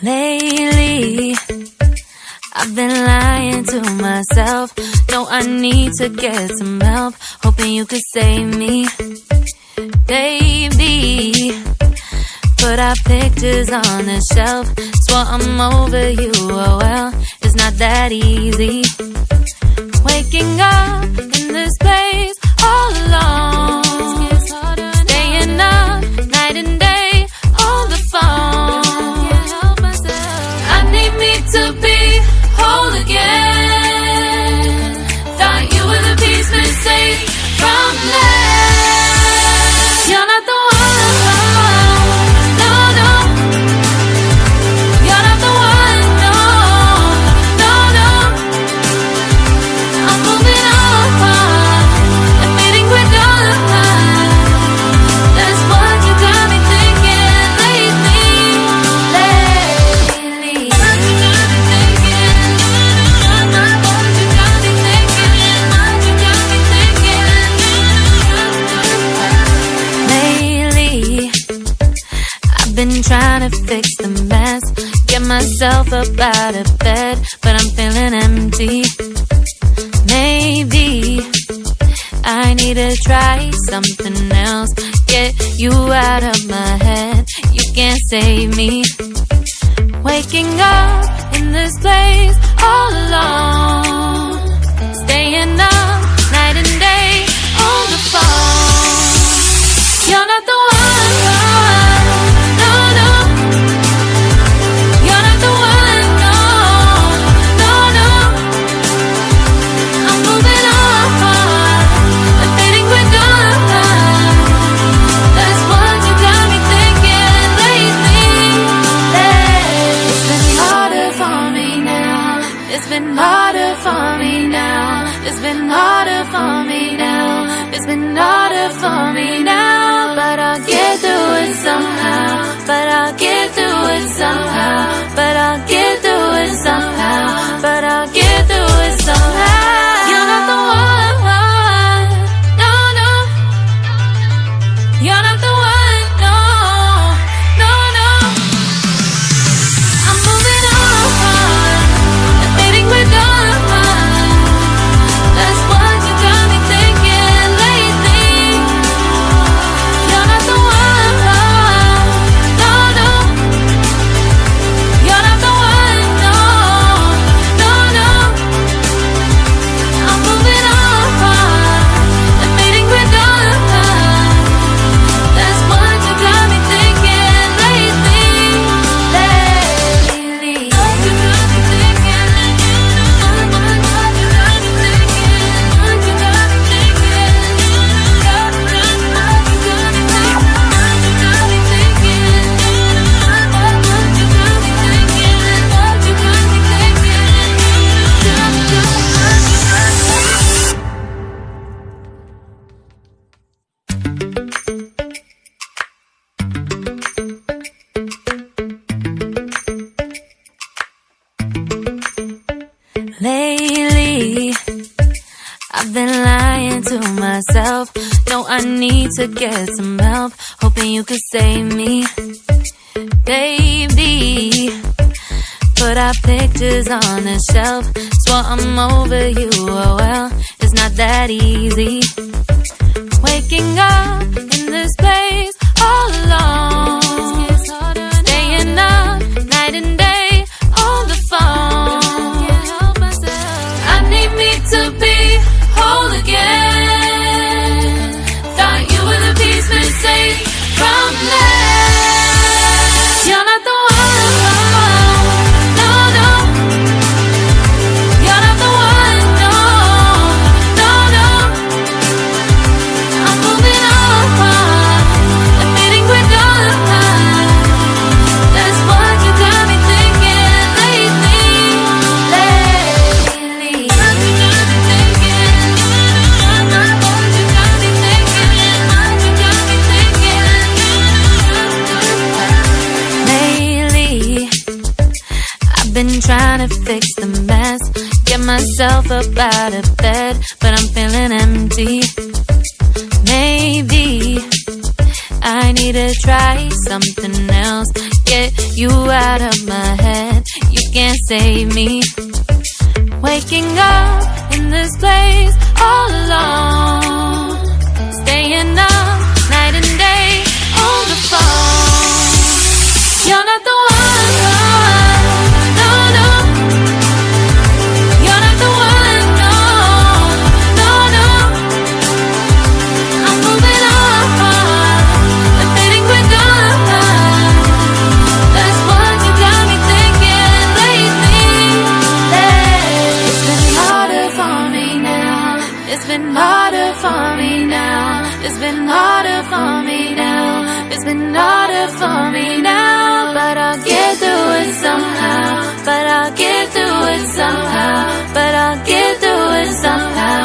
Lately, I've been lying to myself. No, I need to get some help. Hoping you could save me, baby. Put our pictures on the shelf. Swore I'm over you, oh well, it's not that easy. Waking up in this place all alone, staying up night and day on the phone. I need me to be whole again. Thought you were the piece missing from last. You're not the one, no, no. You're not the one, no, no, no. I'm moving on and meeting with done. That's what you got me thinking lately. What you got me thinking? What you got me thinking? What you got me thinking? Lately, I've been trying to fix the mess, get myself up out of bed, but I'm feeling empty. Maybe I need to try something else. Get you out of my head, you can't save me. Waking up in this place all alone, staying up night and day on the phone. You're not the one, no, no. You're not the one, no, no, no. I'm moving on and fading with done. That's what you got me thinking lately. It's been harder for me now. It's been harder for me now. It's been harder for me now. It's been harder for me now. But I'll get through it somehow. But I'll get through it somehow. But I'll get through it somehow. But I'll get through it somehow. You're not the one, no, no. You're not the one, no, no, no. I'm moving on and fading with done. That's what you got me thinking lately. You're not the one, no, no. You're not the one, no, no, no. I'm moving on and fading with done. That's what you got me thinking lately. What you got me thinking? What you got me thinking? What you got me thinking? What you got me thinking? What you got me thinking? What you got me thinking? What you got me Lately, I've been lying to myself. No, I need to get some help. Hoping you could save me, baby. Put our pictures on the shelf. Swore I'm over you, oh well, it's not that easy. Waking up in this place all alone, staying up night and day on the phone. I need me to be whole again. Thought you were the piece missing from last. You're not the one, no, no. You're not the one, no, no, no. I'm moving on and fading with done. That's what you got me thinking lately. What you got me thinking? myself up out of bed, but I'm feeling empty. Maybe I need to try something else. Get you out of my head, you can't save me. Waking up in this place all alone, staying up night and day on the phone. You're not the one, no, no. You're not the one, no, no, no. I'm moving on, I'm fading quicker. That's what you got me thinking lately. It's been harder for me now. It's been harder for me now. It's been harder for me now. It's been harder for me now. But I'll get through it somehow. But I'll get through it somehow. But I'll get through it somehow.